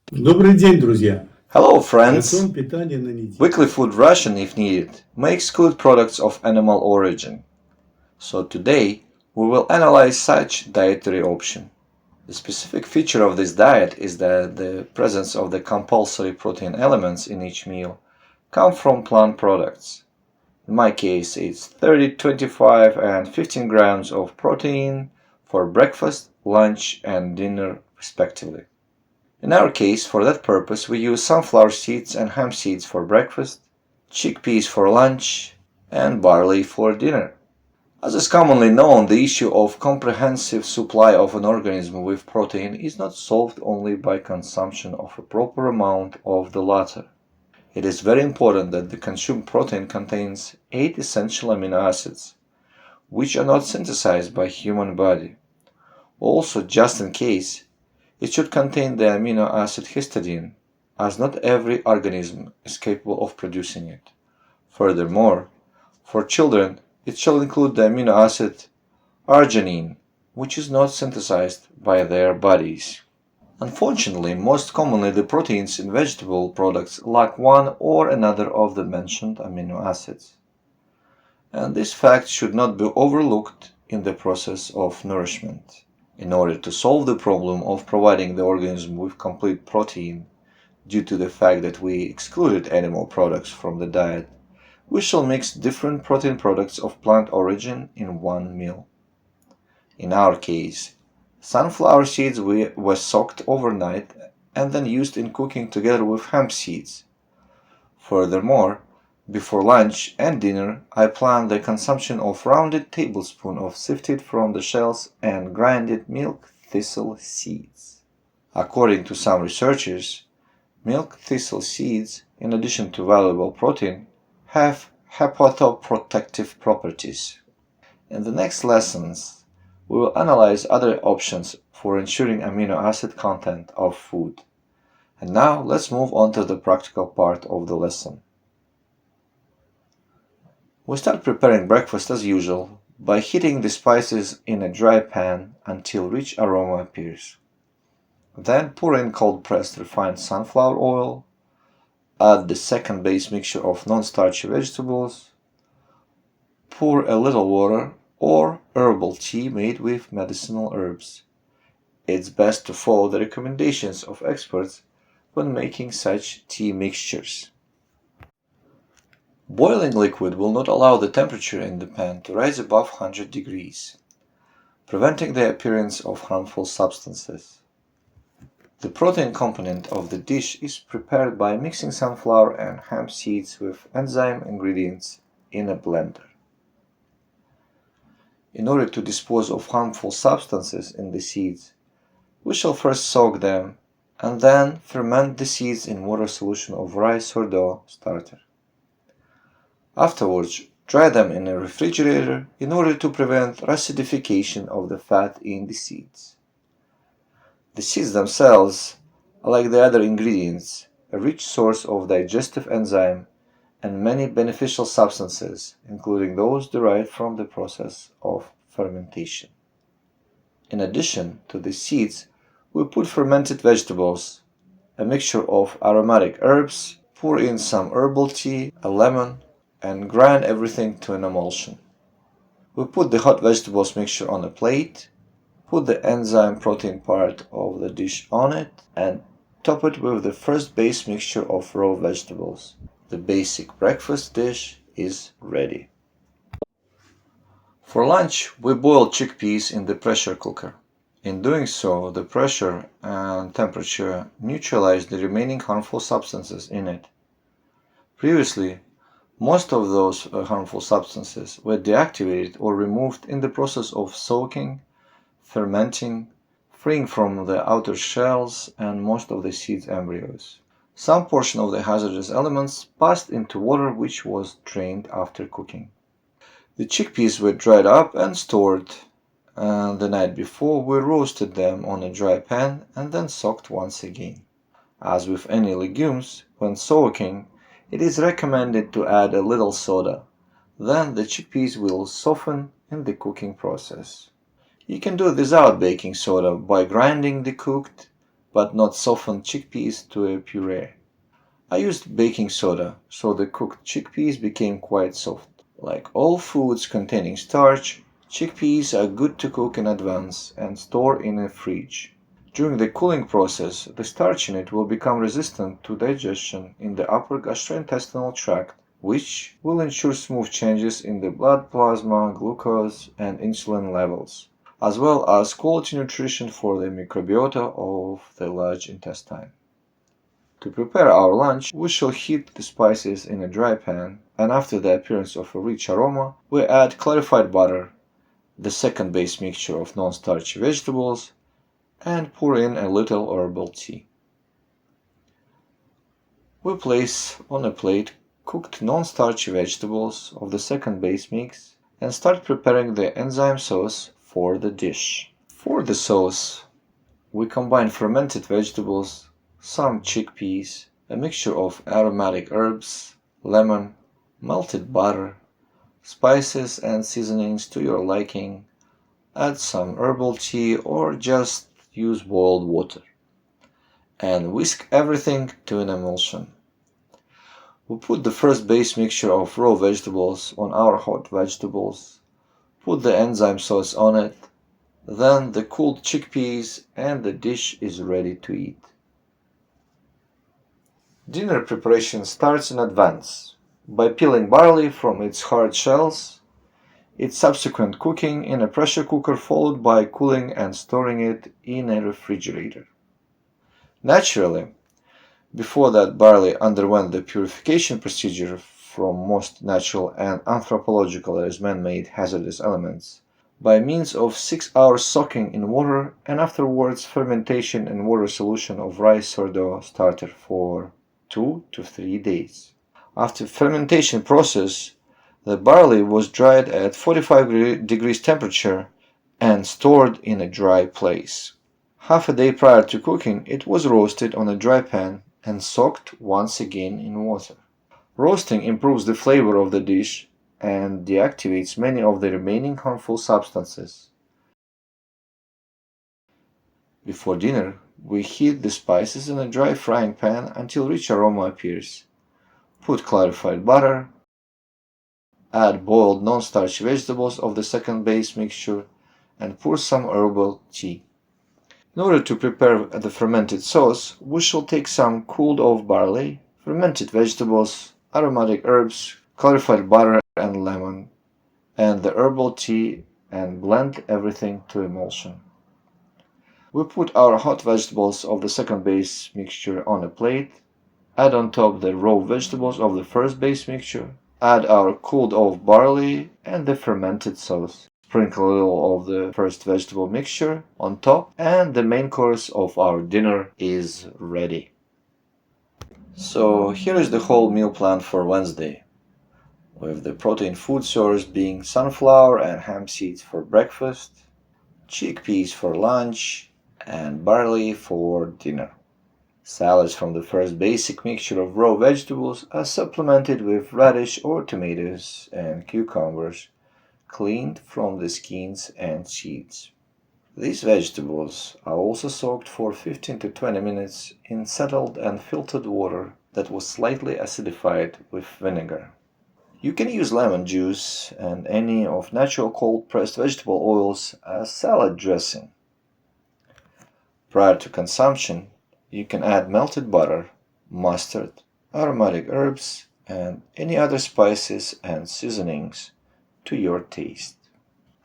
Добрый день, друзья! Hello friends! Рацион питания на неделю. Weekly food ration, if needed, may exclude products of animal origin. So today, we will analyze such dietary option. The specific feature of this diet is that the presence of the compulsory protein elements in each meal come from plant products. In my case, it's 30, 25 and 15 grams of protein for breakfast, lunch and dinner respectively. In our case, for that purpose, we use sunflower seeds and hemp seeds for breakfast, chickpeas for lunch, and barley for dinner. As is commonly known, the issue of comprehensive supply of an organism with protein is not solved only by consumption of a proper amount of the latter. It is very important that the consumed protein contains 8 essential amino acids, which are not synthesized by human body. Also, just in case, it should contain the amino acid histidine, as not every organism is capable of producing it. Furthermore, for children, it shall include the amino acid arginine, which is not synthesized by their bodies. Unfortunately, most commonly the proteins in vegetable products lack one or another of the mentioned amino acids. And this fact should not be overlooked in the process of nourishment. In order to solve the problem of providing the organism with complete protein, due to the fact that we excluded animal products from the diet, we shall mix different protein products of plant origin in one meal. In our case, sunflower seeds were soaked overnight and then used in cooking together with hemp seeds. Furthermore, before lunch and dinner, I plan the consumption of rounded tablespoon of sifted from the shells and grinded milk thistle seeds. According to some researchers, milk thistle seeds, in addition to valuable protein, have hepatoprotective properties. In the next lessons, we will analyze other options for ensuring amino acid content of food. And now let's move on to the practical part of the lesson. We start preparing breakfast as usual by heating the spices in a dry pan until rich aroma appears. Then pour in cold pressed refined sunflower oil, add the second base mixture of non-starchy vegetables, pour a little water or herbal tea made with medicinal herbs. It's best to follow the recommendations of experts when making such tea mixtures. Boiling liquid will not allow the temperature in the pan to rise above 100 degrees, preventing the appearance of harmful substances. The protein component of the dish is prepared by mixing sunflower and hemp seeds with enzyme ingredients in a blender. In order to dispose of harmful substances in the seeds, we shall first soak them and then ferment the seeds in water solution of rice or dough starter. Afterwards, dry them in a refrigerator in order to prevent acidification of the fat in the seeds. The seeds themselves are, like the other ingredients, a rich source of digestive enzyme and many beneficial substances, including those derived from the process of fermentation. In addition to the seeds, we put fermented vegetables, a mixture of aromatic herbs, pour in some herbal tea, a lemon, and grind everything to an emulsion. We put the hot vegetables mixture on a plate, put the enzyme protein part of the dish on it, and top it with the first base mixture of raw vegetables. The basic breakfast dish is ready. For lunch, we boil chickpeas in the pressure cooker. In doing so, the pressure and temperature neutralize the remaining harmful substances in it. Previously, most of those harmful substances were deactivated or removed in the process of soaking, fermenting, freeing from the outer shells and most of the seeds embryos. Some portion of the hazardous elements passed into water which was drained after cooking. The chickpeas were dried up and stored, and the night before we roasted them on a dry pan and then soaked once again. As with any legumes, when soaking, it is recommended to add a little soda. Then the chickpeas will soften in the cooking process. You can do it without baking soda by grinding the cooked but not soften chickpeas to a puree. I used baking soda, so the cooked chickpeas became quite soft. Like all foods containing starch, chickpeas are good to cook in advance and store in a fridge. During the cooling process, the starch in it will become resistant to digestion in the upper gastrointestinal tract, which will ensure smooth changes in the blood plasma, glucose, and insulin levels, as well as quality nutrition for the microbiota of the large intestine. To prepare our lunch, we shall heat the spices in a dry pan, and after the appearance of a rich aroma, we add clarified butter, the second base mixture of non-starchy vegetables, and pour in a little herbal tea. We place on a plate cooked non-starchy vegetables of the second base mix and start preparing the enzyme sauce for the dish. For the sauce, we combine fermented vegetables, some chickpeas, a mixture of aromatic herbs, lemon, melted butter, spices and seasonings to your liking. Add some herbal tea or just use boiled water. And whisk everything to an emulsion. We put the first base mixture of raw vegetables on our hot vegetables, put the enzyme sauce on it, then the cooled chickpeas, and the dish is ready to eat. Dinner preparation starts in advance by peeling barley from its hard shells, its subsequent cooking in a pressure cooker followed by cooling and storing it in a refrigerator. Naturally, before that barley underwent the purification procedure from most natural and anthropological, that is man-made, hazardous elements, by means of 6 hours soaking in water and afterwards fermentation in water solution of rice sourdough starter for 2 to 3 days. After fermentation process, the barley was dried at 45 degrees temperature and stored in a dry place. Half a day prior to cooking, it was roasted on a dry pan and soaked once again in water. Roasting improves the flavor of the dish and deactivates many of the remaining harmful substances. Before dinner, we heat the spices in a dry frying pan until rich aroma appears. Put clarified butter, add boiled non-starchy vegetables of the second base mixture, and pour some herbal tea. In order to prepare the fermented sauce, we shall take some cooled off barley, fermented vegetables, aromatic herbs, clarified butter and lemon, and the herbal tea and blend everything to emulsion. We put our hot vegetables of the second base mixture on a plate, add on top the raw vegetables of the first base mixture, add our cooled off barley and the fermented sauce. Sprinkle a little of the first vegetable mixture on top, and the main course of our dinner is ready. So here is the whole meal plan for Wednesday, with the protein food source being sunflower and hemp seeds for breakfast, chickpeas for lunch, and barley for dinner. Salads from the first basic mixture of raw vegetables are supplemented with radish or tomatoes and cucumbers, cleaned from the skins and seeds. These vegetables are also soaked for 15 to 20 minutes in settled and filtered water that was slightly acidified with vinegar. You can use lemon juice and any of natural cold pressed vegetable oils as salad dressing. Prior to consumption, you can add melted butter, mustard, aromatic herbs, and any other spices and seasonings to your taste.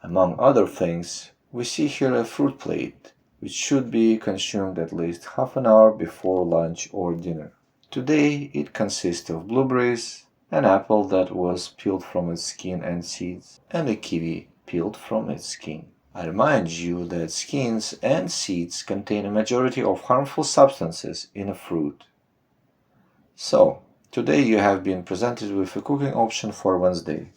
Among other things, we see here a fruit plate, which should be consumed at least half an hour before lunch or dinner. Today it consists of blueberries, an apple that was peeled from its skin and seeds, and a kiwi peeled from its skin. I remind you that skins and seeds contain a majority of harmful substances in a fruit. So, today you have been presented with a cooking option for Wednesday,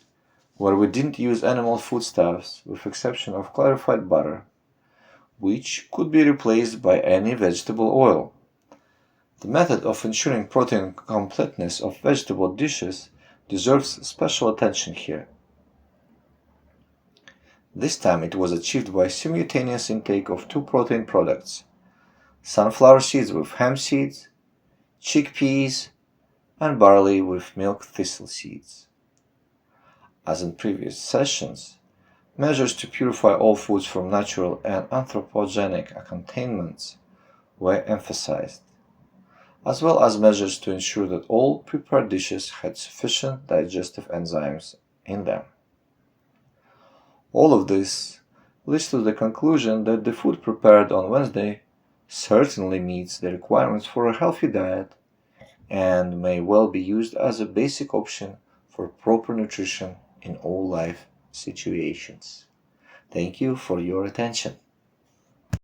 where we didn't use animal foodstuffs with exception of clarified butter, which could be replaced by any vegetable oil. The method of ensuring protein completeness of vegetable dishes deserves special attention here. This time it was achieved by simultaneous intake of two protein products, sunflower seeds with hemp seeds, chickpeas, and barley with milk thistle seeds. As in previous sessions, measures to purify all foods from natural and anthropogenic contaminants were emphasized, as well as measures to ensure that all prepared dishes had sufficient digestive enzymes in them. All of this leads to the conclusion that the food prepared on Wednesday certainly meets the requirements for a healthy diet and may well be used as a basic option for proper nutrition in all life situations. Thank you for your attention.